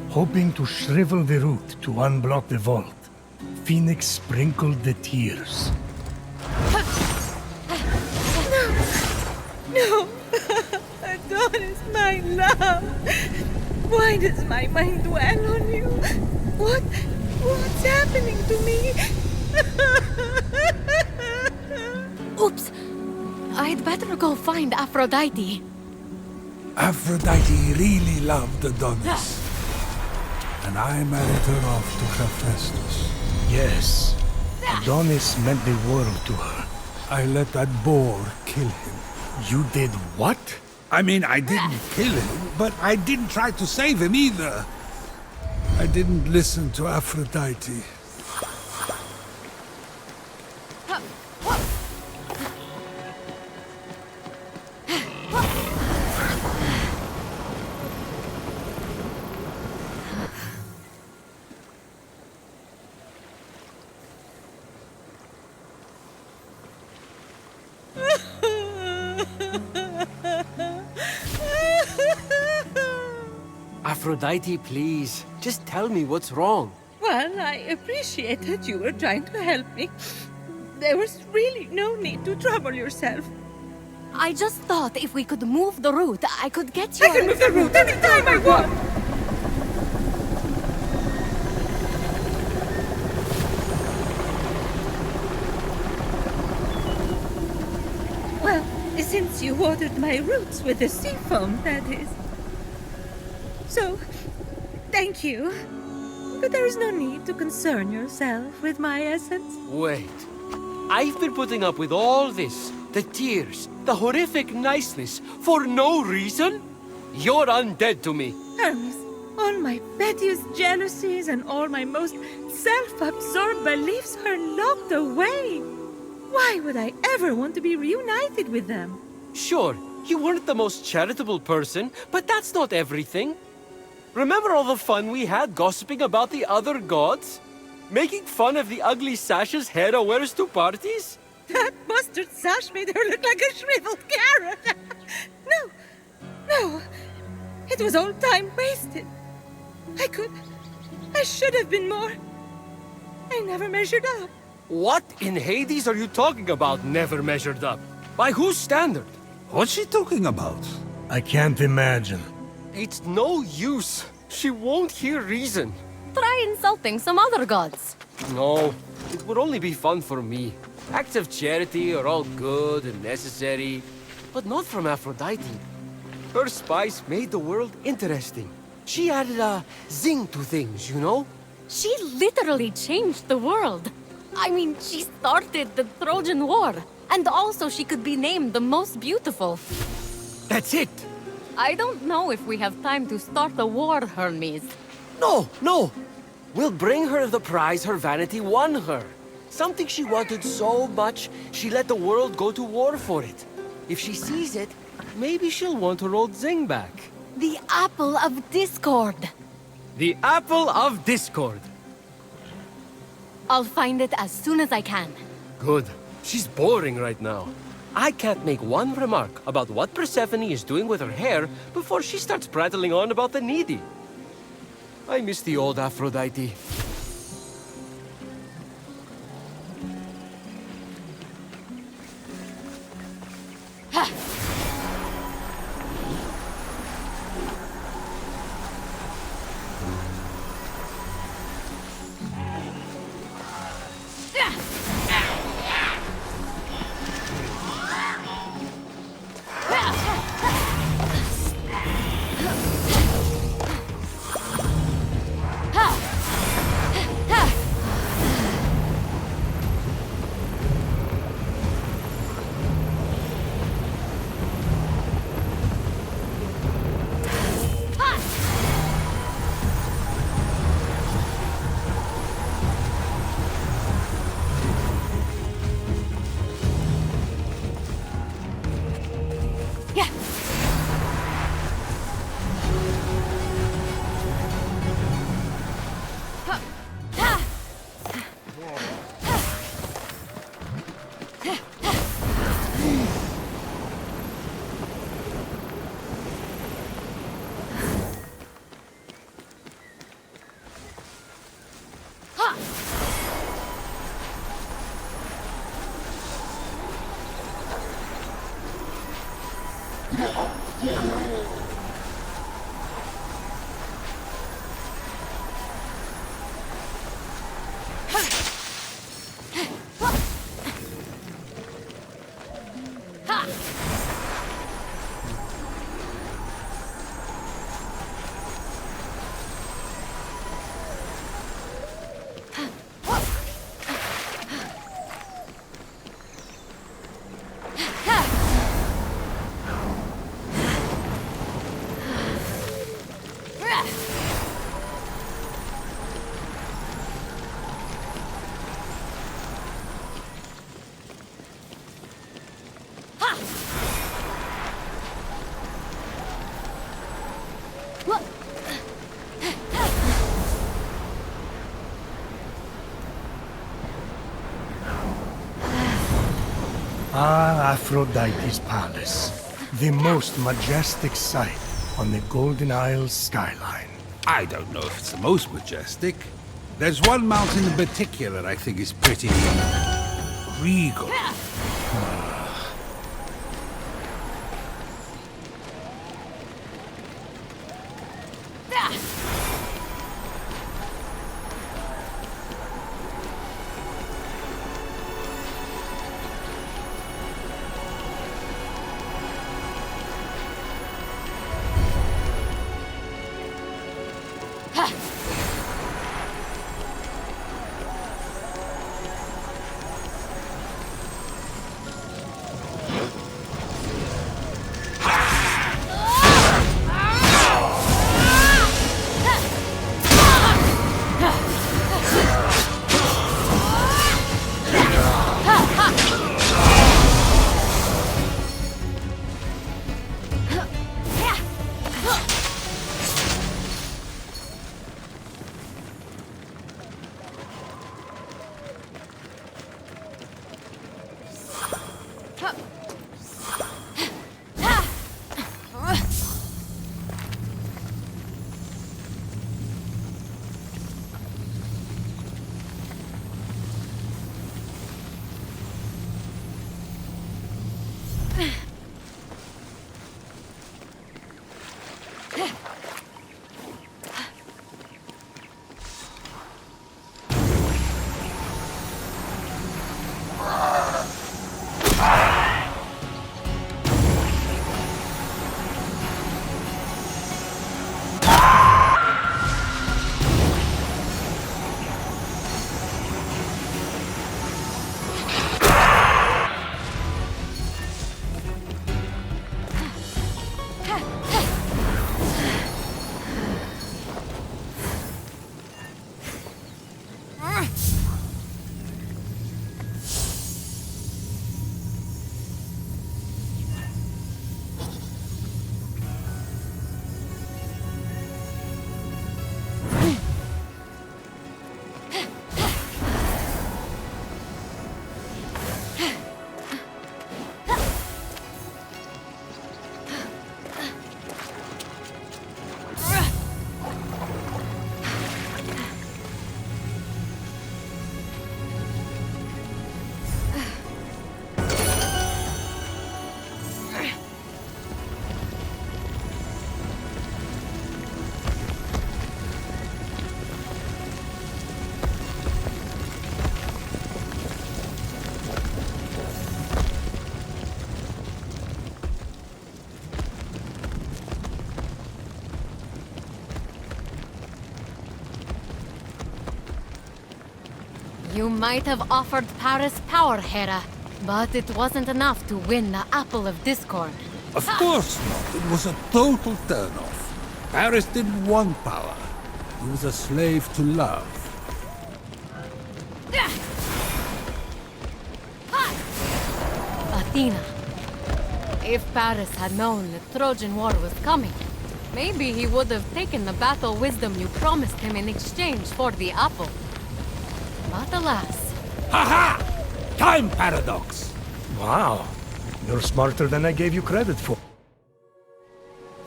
Hoping to shrivel the root to unblock the vault, Fenyx sprinkled the tears. No! Adonis, my love! Why does my mind dwell on you? What's happening to me? Oops! I'd better go find Aphrodite. Aphrodite really loved Adonis. And I married her off to Hephaestus. Yes, Adonis meant the world to her. I let that boar kill him. You did what? I mean, I didn't kill him, but I didn't try to save him either. I didn't listen to Aphrodite. Aphrodite, please. Just tell me what's wrong. Well, I appreciate that you were trying to help me. There was really no need to trouble yourself. I just thought if we could move the root, I could get you. I can move the root anytime I want! Well, since you watered my roots with the sea foam, that is. So, thank you. But there is no need to concern yourself with my essence. Wait. I've been putting up with all this. The tears, the horrific niceness, for no reason? You're undead to me. Hermes, all my pettiest jealousies and all my most self-absorbed beliefs are locked away. Why would I ever want to be reunited with them? Sure, you weren't the most charitable person, but that's not everything. Remember all the fun we had gossiping about the other gods? Making fun of the ugly sashes Hera wears to parties? That mustard sash made her look like a shriveled carrot. No. It was all time wasted. I should have been more. I never measured up. What in Hades are you talking about, never measured up? By whose standard? What's she talking about? I can't imagine. It's no use. She won't hear reason. Try insulting some other gods. No, it would only be fun for me. Acts of charity are all good and necessary, but not from Aphrodite. Her spice made the world interesting. She added a zing to things, you know? She literally changed the world. I mean, she started the Trojan War. And also she could be named the most beautiful. That's it! I don't know if we have time to start a war, Hermes. No! We'll bring her the prize her vanity won her. Something she wanted so much, she let the world go to war for it. If she sees it, maybe she'll want her old zing back. The Apple of Discord. The Apple of Discord. I'll find it as soon as I can. Good. She's boring right now. I can't make one remark about what Persephone is doing with her hair before she starts prattling on about the needy. I miss the old Aphrodite. Ah, Aphrodite's palace. The most majestic sight on the Golden Isles skyline. I don't know if it's the most majestic. There's one mountain in particular I think is pretty regal. You might have offered Paris power, Hera, but it wasn't enough to win the Apple of Discord. Of course not. It was a total turn-off. Paris didn't want power. He was a slave to love. Athena. If Paris had known the Trojan War was coming, maybe he would have taken the battle wisdom you promised him in exchange for the apple. But alas. Ha-ha! Time paradox! Wow. You're smarter than I gave you credit for.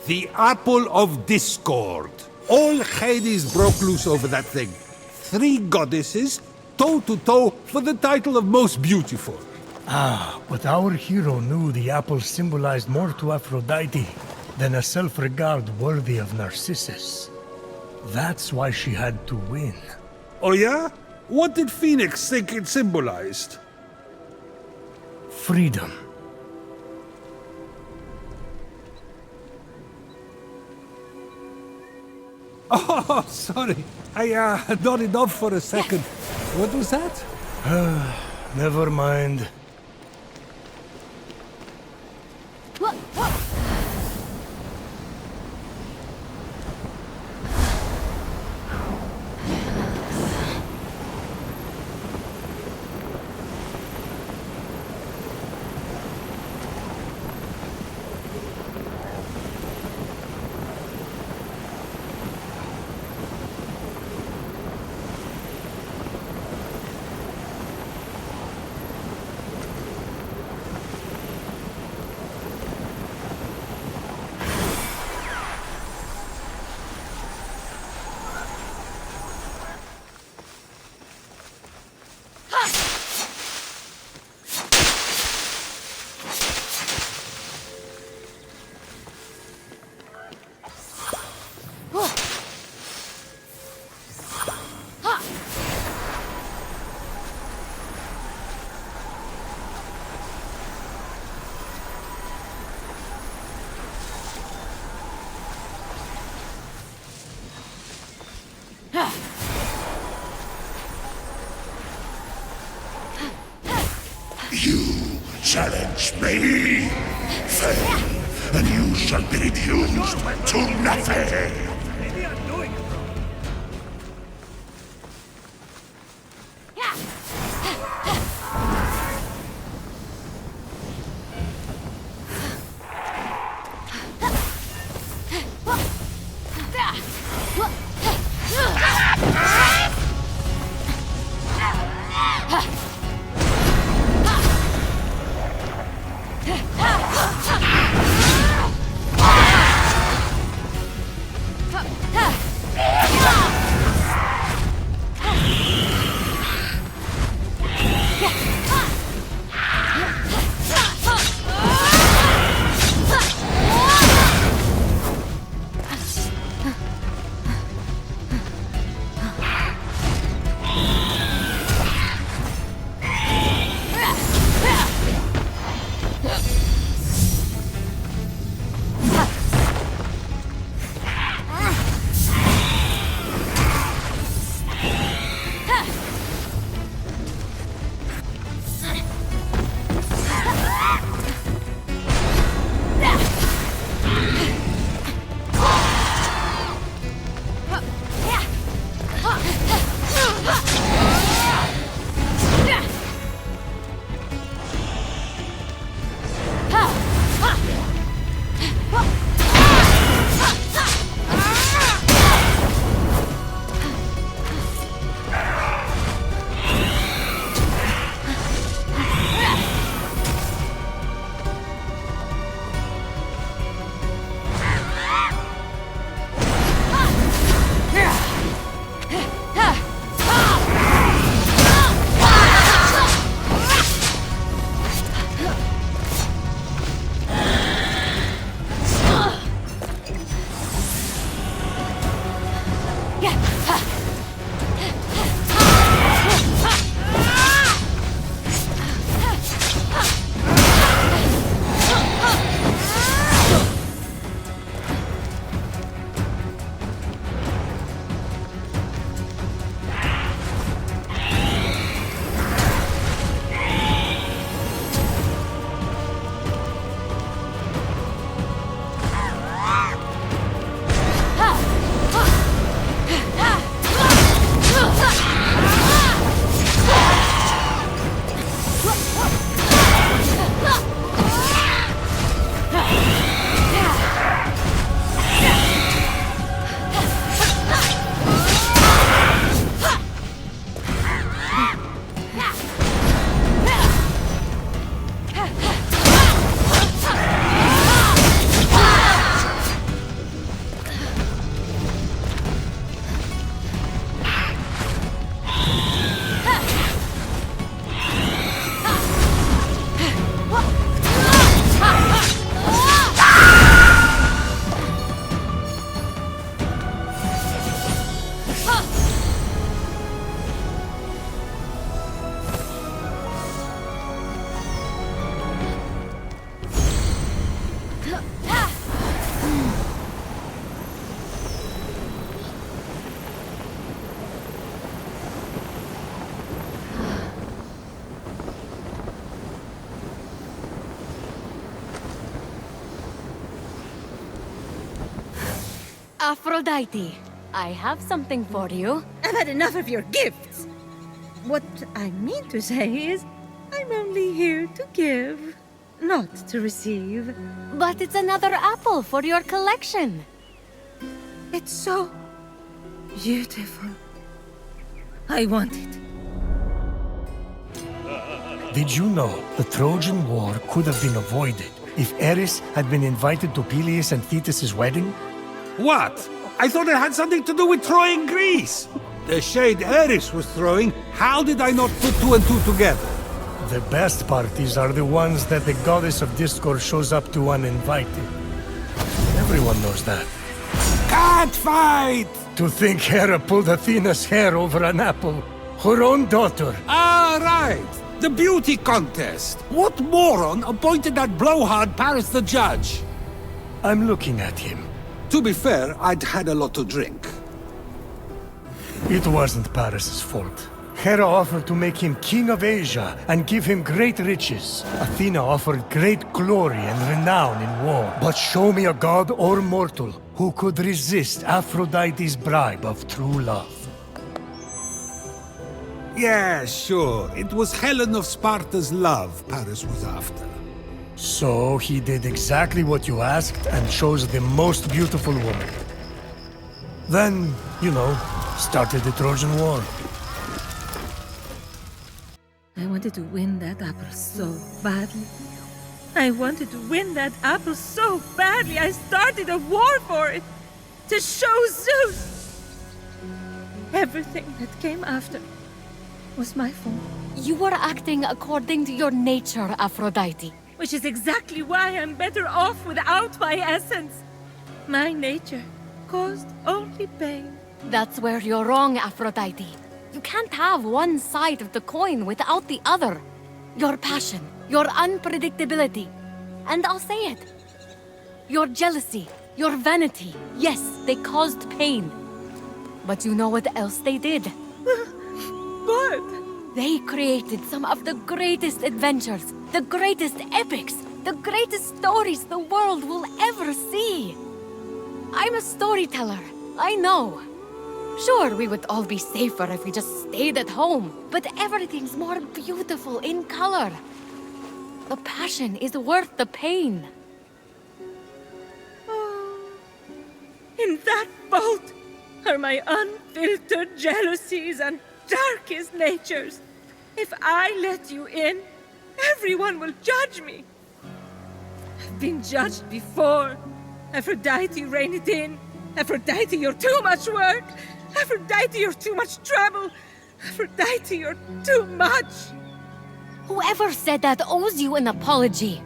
The Apple of Discord. All Hades broke loose over that thing. 3 goddesses, toe-to-toe for the title of most beautiful. But our hero knew the apple symbolized more to Aphrodite than a self-regard worthy of Narcissus. That's why she had to win. Oh yeah? What did Fenyx think it symbolized? Freedom. Oh, sorry. I nodded off for a second. What was that? Never mind. You challenge me? Fail, and you shall be reduced to nothing! Maybe I'm doing it wrong. Aphrodite, I have something for you. I've had enough of your gifts. What I mean to say is, I'm only here to give, not to receive. But it's another apple for your collection. It's so beautiful. I want it. Did you know the Trojan War could have been avoided if Eris had been invited to Peleus and Thetis' wedding? What? I thought it had something to do with Troy and Greece. The shade Eris was throwing, how did I not put two and two together? The best parties are the ones that the goddess of discord shows up to uninvited. Everyone knows that. Can't fight! To think Hera pulled Athena's hair over an apple, her own daughter. Ah, right. The beauty contest. What moron appointed that blowhard Paris the judge? I'm looking at him. To be fair, I'd had a lot to drink. It wasn't Paris' fault. Hera offered to make him king of Asia and give him great riches. Athena offered great glory and renown in war. But show me a god or mortal who could resist Aphrodite's bribe of true love. Yeah, sure. It was Helen of Sparta's love Paris was after. So he did exactly what you asked and chose the most beautiful woman. Then, started the Trojan War. I wanted to win that apple so badly. I wanted to win that apple so badly. I started a war for it. To show Zeus. Everything that came after was my fault. You were acting according to your nature, Aphrodite. Which is exactly why I'm better off without my essence. My nature caused only pain. That's where you're wrong, Aphrodite. You can't have one side of the coin without the other. Your passion, your unpredictability, and I'll say it. Your jealousy, your vanity, yes, they caused pain. But you know what else they did? What? They created some of the greatest adventures, the greatest epics, the greatest stories the world will ever see. I'm a storyteller, I know. Sure, we would all be safer if we just stayed at home, but everything's more beautiful in color. The passion is worth the pain. Oh, in that vault are my unfiltered jealousies and darkest natures. If I let you in, everyone will judge me. I've been judged before. Aphrodite, rein it in. Aphrodite, you're too much work. Aphrodite, you're too much trouble. Aphrodite, you're too much. Whoever said that owes you an apology.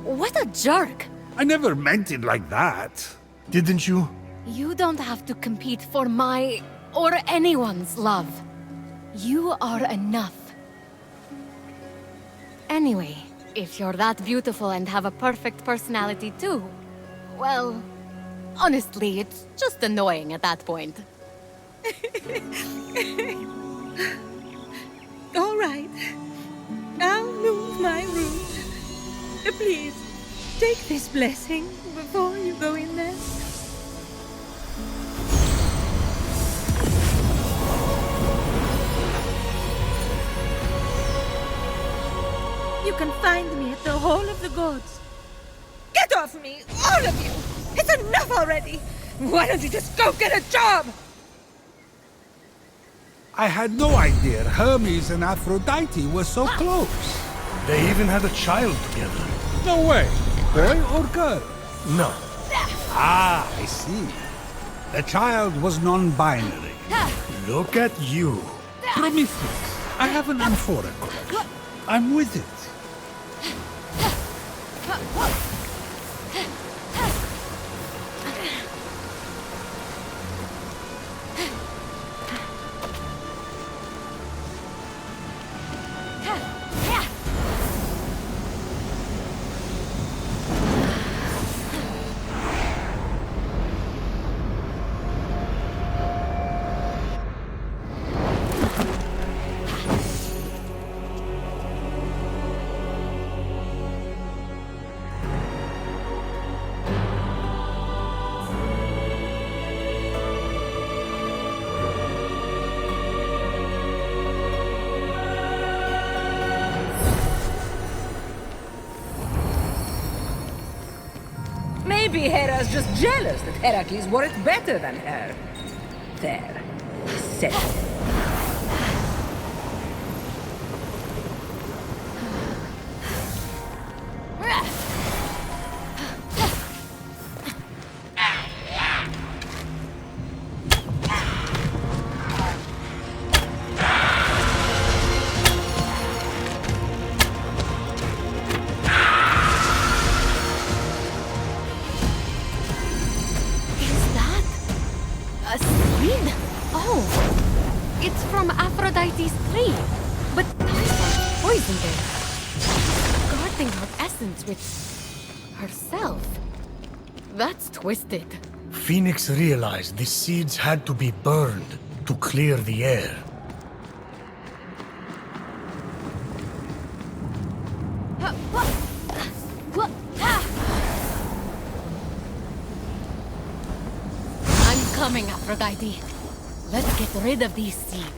What a jerk. I never meant it like that. Didn't you? You don't have to compete for my or anyone's love. You are enough. Anyway, if you're that beautiful and have a perfect personality too, well, honestly, it's just annoying at that point. All right. I'll move my room. Please, take this blessing before you go in there. You can find me at the Hall of the Gods. Get off me, all of you! It's enough already! Why don't you just go get a job? I had no idea Hermes and Aphrodite were so close. They even had a child together. No way. Boy or girl? No. Ah, I see. The child was non-binary. Look at you. Prometheus, I have an amphora collection. I'm with it. Maybe Hera's just jealous that Heracles wore it better than her. There. Said it. It's from Aphrodite's tree. But Taifa poisoned it. She's guarding her essence with herself. That's twisted. Phoenix realized the seeds had to be burned to clear the air. I'm coming, Aphrodite. Let's get rid of these seeds.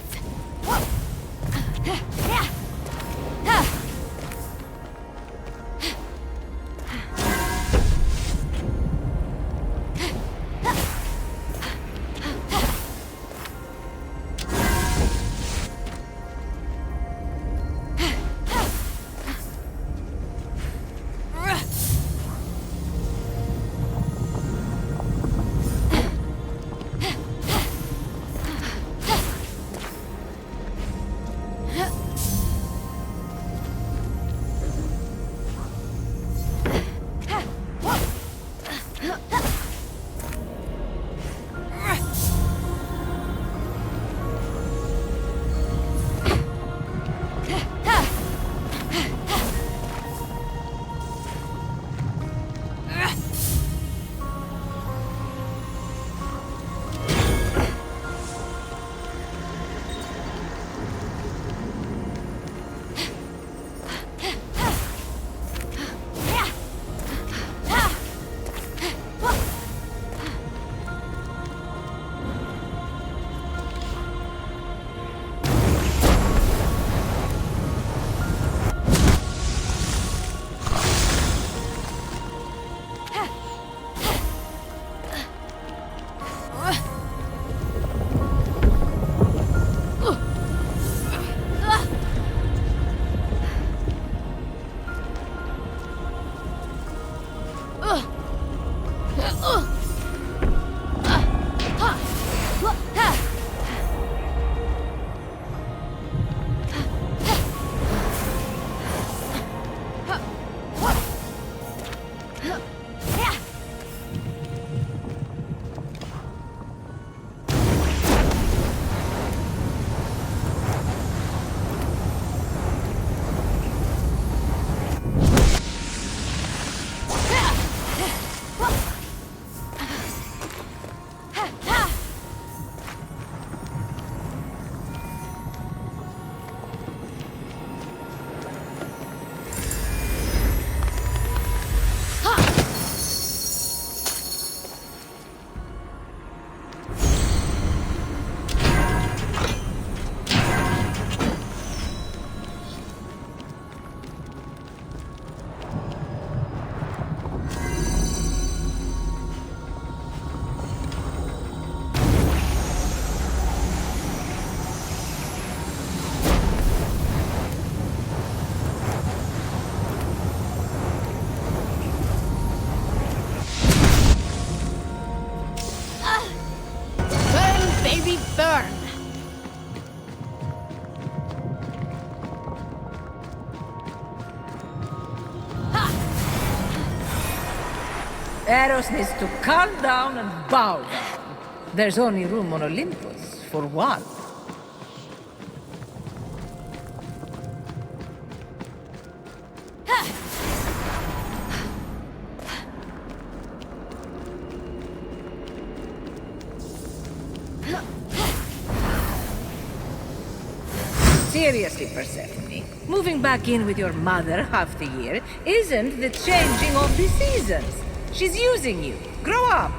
Eros needs to calm down and bow down. There's only room on Olympus for one. Seriously, Persephone, moving back in with your mother half the year isn't the changing of the seasons. She's using you. Grow up.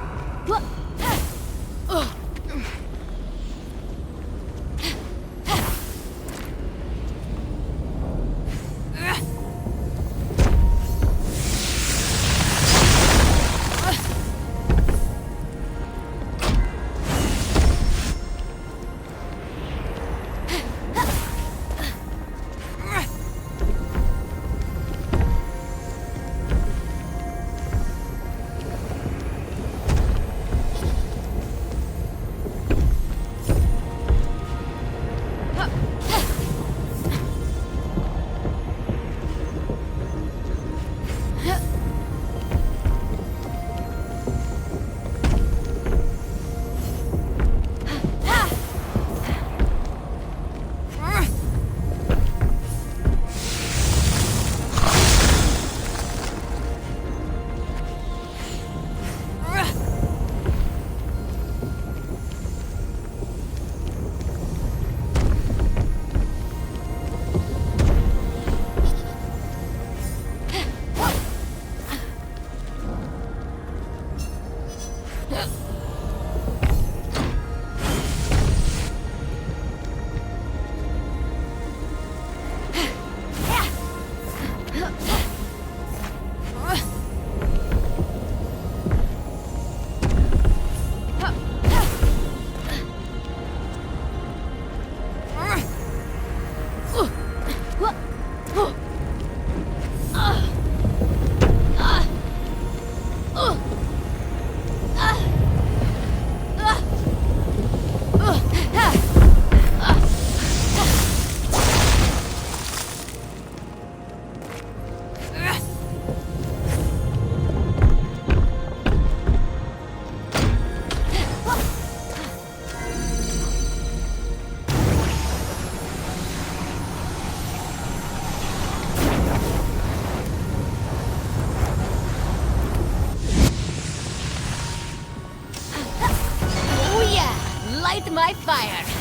by fire.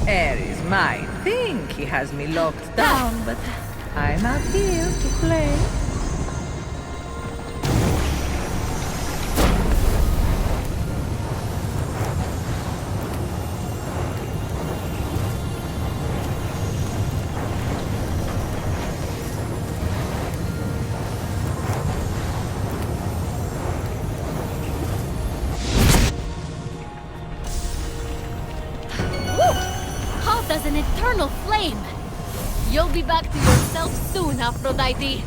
Ares might think he has me locked down, but I'm out here to play. As an eternal flame. You'll be back to yourself soon, Aphrodite.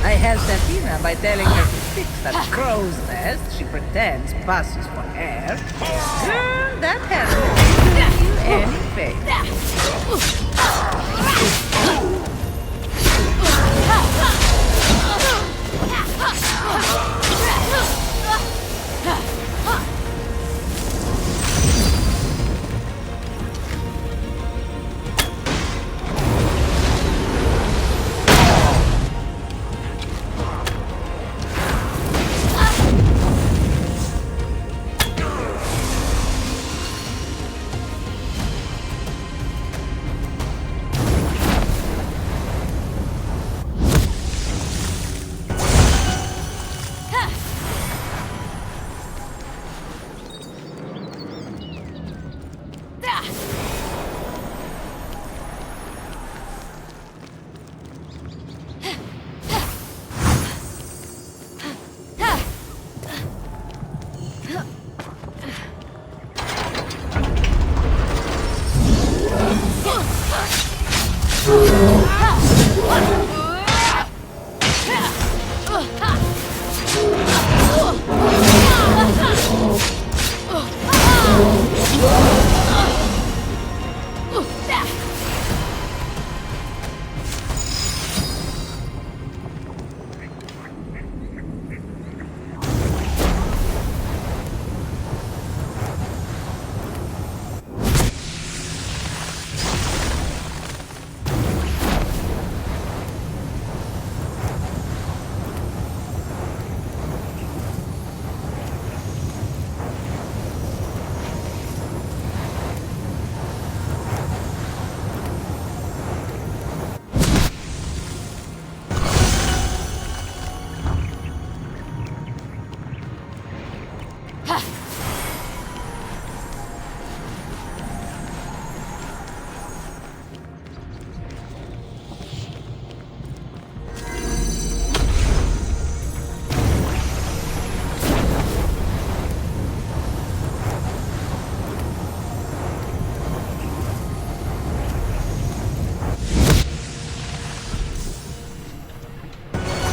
I helped Athena by telling her to fix that crow's nest she pretends passes for air. Girl, that hasn't given you any faith.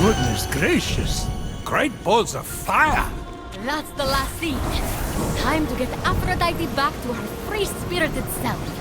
Goodness gracious! Great balls of fire! That's the last scene. Time to get Aphrodite back to her free-spirited self.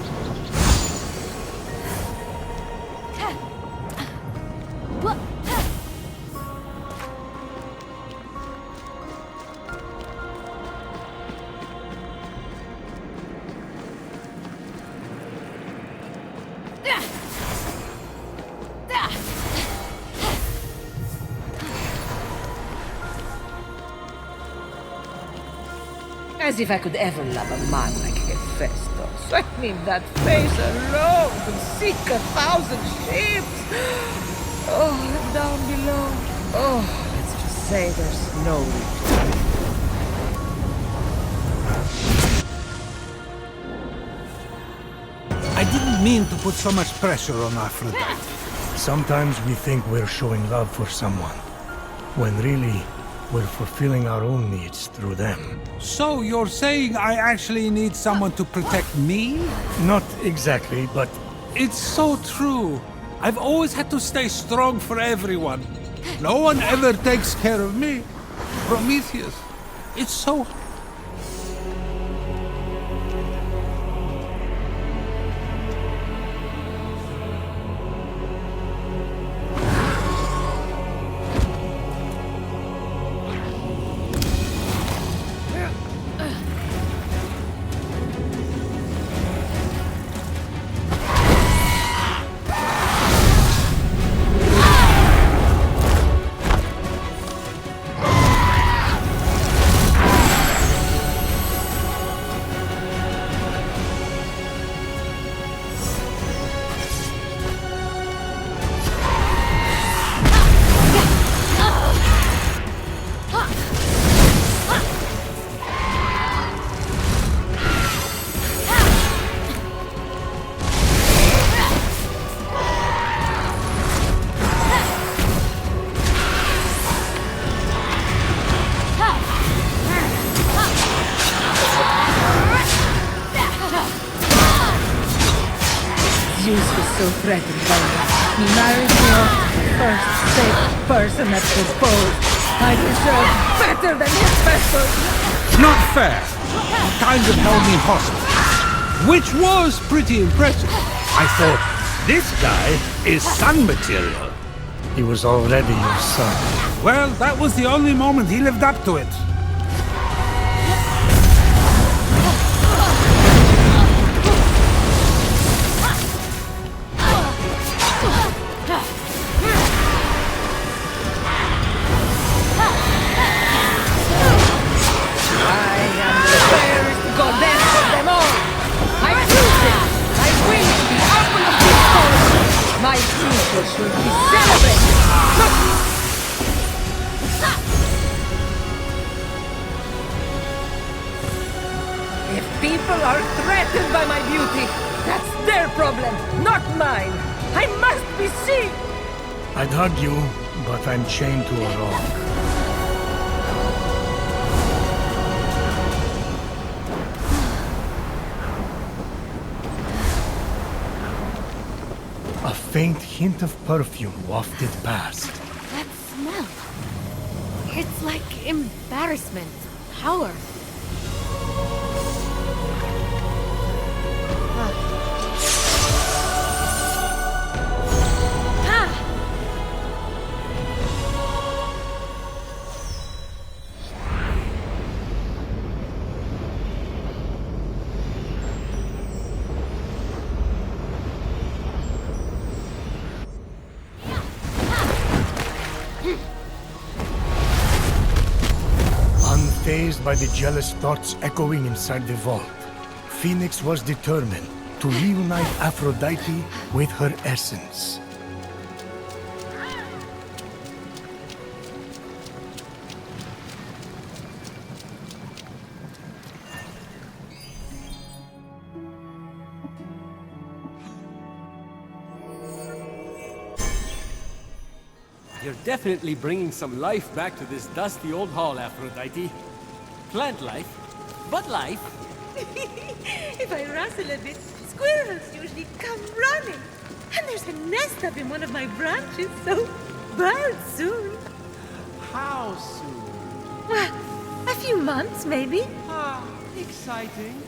As if I could ever love a man like Hephaestus. I mean, that face alone could sink 1,000 ships. Oh, and down below. Oh, let's just say there's no return. I didn't mean to put so much pressure on Aphrodite. Sometimes we think we're showing love for someone, when really, we're fulfilling our own needs through them. So you're saying I actually need someone to protect me? Not exactly, but It's so true. I've always had to stay strong for everyone. No one ever takes care of me. Prometheus. It's so... So threatened by me. He married me off to the first safe person that proposed. I deserve better than his vessel. Not fair. He kind of held me hostage, which was pretty impressive. I thought, this guy is sun material. He was already your son. Well, that was the only moment he lived up to it. Should be celebrated! If people are threatened by my beauty, that's their problem, not mine! I must be seen! I'd hug you, but I'm chained to a rock. A faint hint of perfume wafted past. That smell. It's like embarrassment, power. Unfazed by the jealous thoughts echoing inside the vault, Fenyx was determined to reunite Aphrodite with her essence. You're definitely bringing some life back to this dusty old hall, Aphrodite. Plant life, but life. If I rustle a bit, squirrels usually come running. And there's a nest up in one of my branches, so birds soon. How soon? Well, a few months, maybe. Ah, exciting.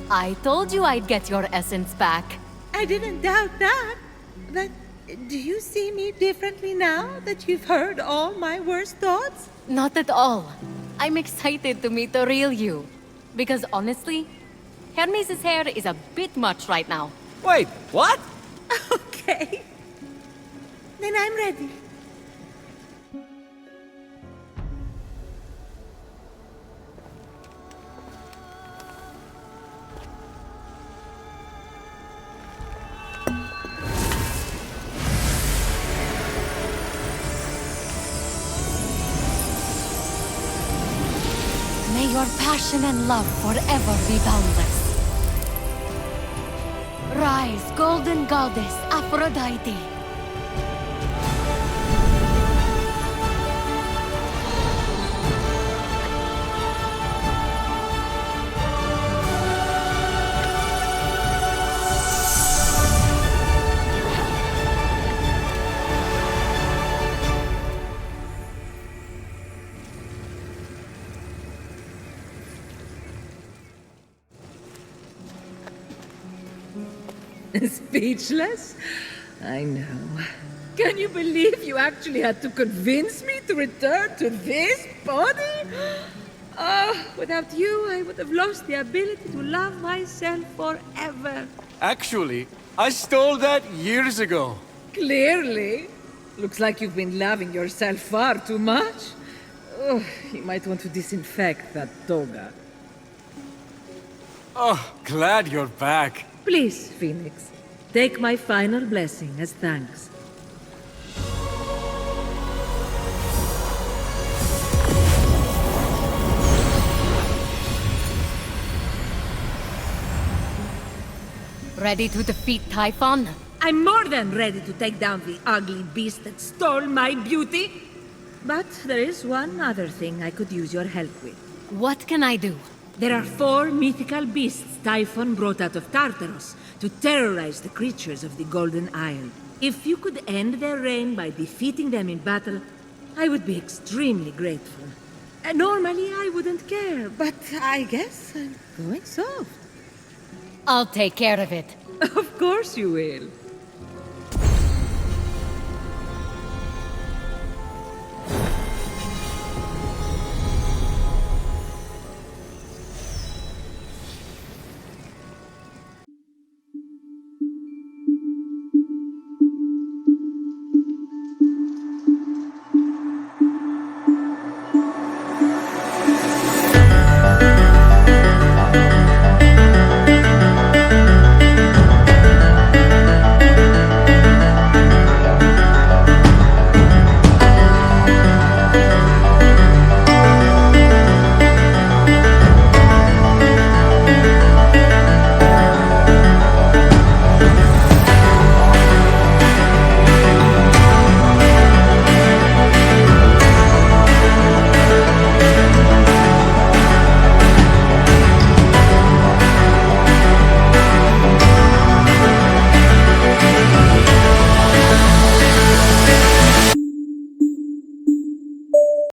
I told you I'd get your essence back. I didn't doubt that. But do you see me differently now that you've heard all my worst thoughts? Not at all. I'm excited to meet the real you. Because honestly, Hermes' hair is a bit much right now. Wait, what? Okay. Then I'm ready. May your passion and love forever be boundless. Rise, golden goddess Aphrodite. Speechless? I know. Can you believe you actually had to convince me to return to this body? Oh, without you, I would have lost the ability to love myself forever. Actually, I stole that years ago. Clearly. Looks like you've been loving yourself far too much. Oh, you might want to disinfect that toga. Oh, glad you're back. Please, Phoenix, take my final blessing as thanks. Ready to defeat Typhon? I'm more than ready to take down the ugly beast that stole my beauty. But there is one other thing I could use your help with. What can I do? There are 4 mythical beasts Typhon brought out of Tartarus to terrorize the creatures of the Golden Isle. If you could end their reign by defeating them in battle, I would be extremely grateful. Normally I wouldn't care, but I guess I'm going soft. I'll take care of it. Of course you will.